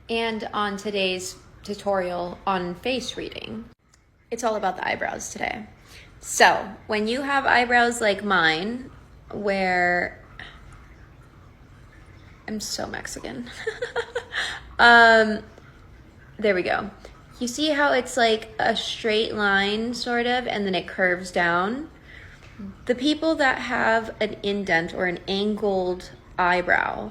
And on today's tutorial on face reading, it's all about the eyebrows today. So when you have eyebrows like mine, where I'm so Mexican, there we go. You see how it's like a straight line sort of, and then it curves down? The people that have an indent or an angled eyebrow,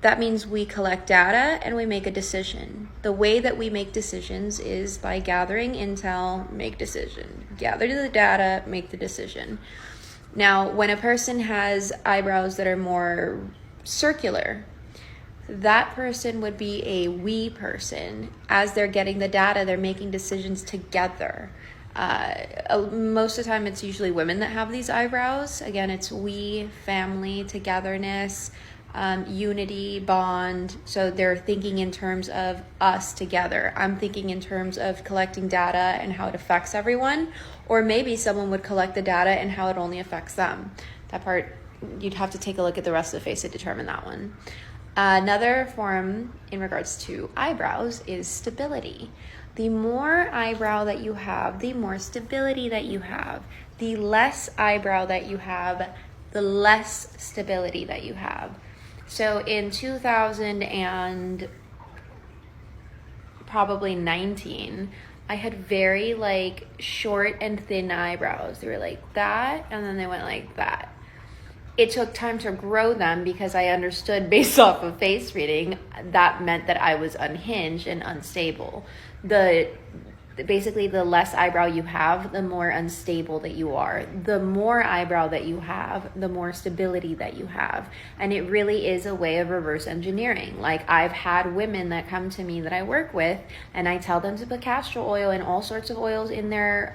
that means we collect data and we make a decision. The way that we make decisions is by gathering intel, make decision. Gather the data, make the decision. Now, when a person has eyebrows that are more circular, that person would be a we person. As they're getting the data, they're making decisions together. Most of the time, it's usually women that have these eyebrows. Again, it's we, family, togetherness, unity, bond. So they're thinking in terms of us together. I'm thinking in terms of collecting data and how it affects everyone. Or maybe someone would collect the data and how it only affects them. That part, you'd have to take a look at the rest of the face to determine that one. Another form in regards to eyebrows is stability. The more eyebrow that you have, the more stability that you have. The less eyebrow that you have, the less stability that you have. So in 2000 and probably 19, I had very like short and thin eyebrows. They were like that, and then they went like that. It took time to grow them because I understood based off of face reading, that meant that I was unhinged and unstable. Basically, the less eyebrow you have, the more unstable that you are. The more eyebrow that you have, the more stability that you have. And it really is a way of reverse engineering. Like, I've had women that come to me that I work with, and I tell them to put castor oil and all sorts of oils in their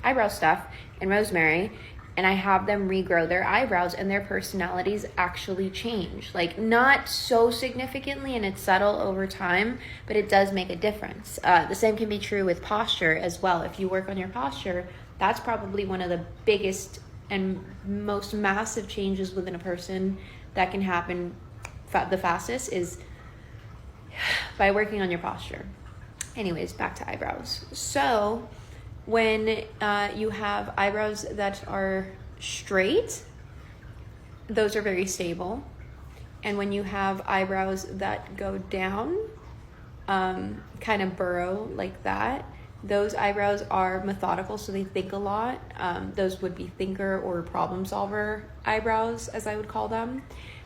eyebrow stuff and rosemary, and I have them regrow their eyebrows, and their personalities actually change. Like, not so significantly, and it's subtle over time, but it does make a difference. The same can be true with posture as well. If you work on your posture, that's probably one of the biggest and most massive changes within a person that can happen the fastest is by working on your posture. Anyways, back to eyebrows. So when you have eyebrows that are straight, those are very stable. And when you have eyebrows that go down, kind of burrow like that, those eyebrows are methodical, so they think a lot. Those would be thinker or problem solver eyebrows, as I would call them.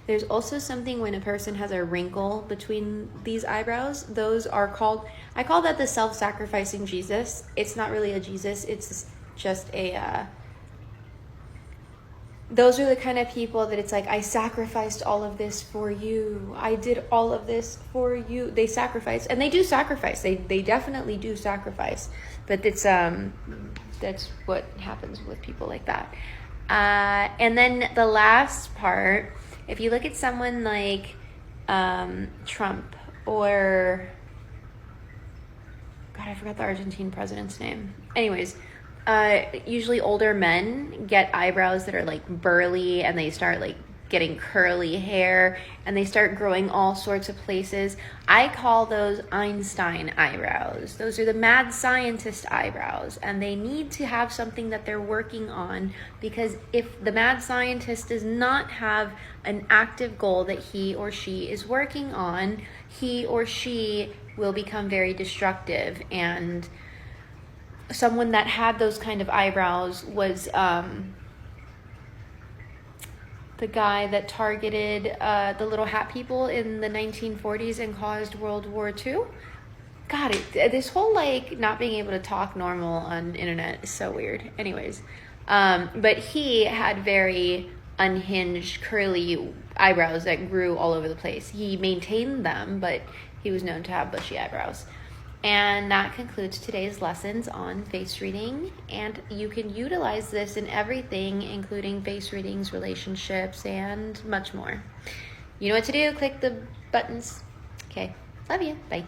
There's also something when a person has a wrinkle between these eyebrows. Those are called, I call that the self-sacrificing Jesus. It's not really a Jesus, it's just a, those are the kind of people that it's like, I sacrificed all of this for you. I did all of this for you. They sacrifice, and they do sacrifice. They definitely do sacrifice. But it's that's what happens with people like that. And then the last part, if you look at someone like Trump or, God, I forgot the Argentine president's name. Anyways, usually older men get eyebrows that are like burly, and they start like getting curly hair, and they start growing all sorts of places. I call those Einstein eyebrows. Those are the mad scientist eyebrows, and they need to have something that they're working on, because if the mad scientist does not have an active goal that he or she is working on, he or she will become very destructive. And someone that had those kind of eyebrows was the guy that targeted the little hat people in the 1940s and caused World War II. God, this whole like not being able to talk normal on the internet is so weird. Anyways, but he had very unhinged, curly eyebrows that grew all over the place. He maintained them, but he was known to have bushy eyebrows. And that concludes today's lessons on face reading. And you can utilize this in everything, including face readings, relationships, and much more. You know what to do. Click the buttons. Okay. Love you. Bye.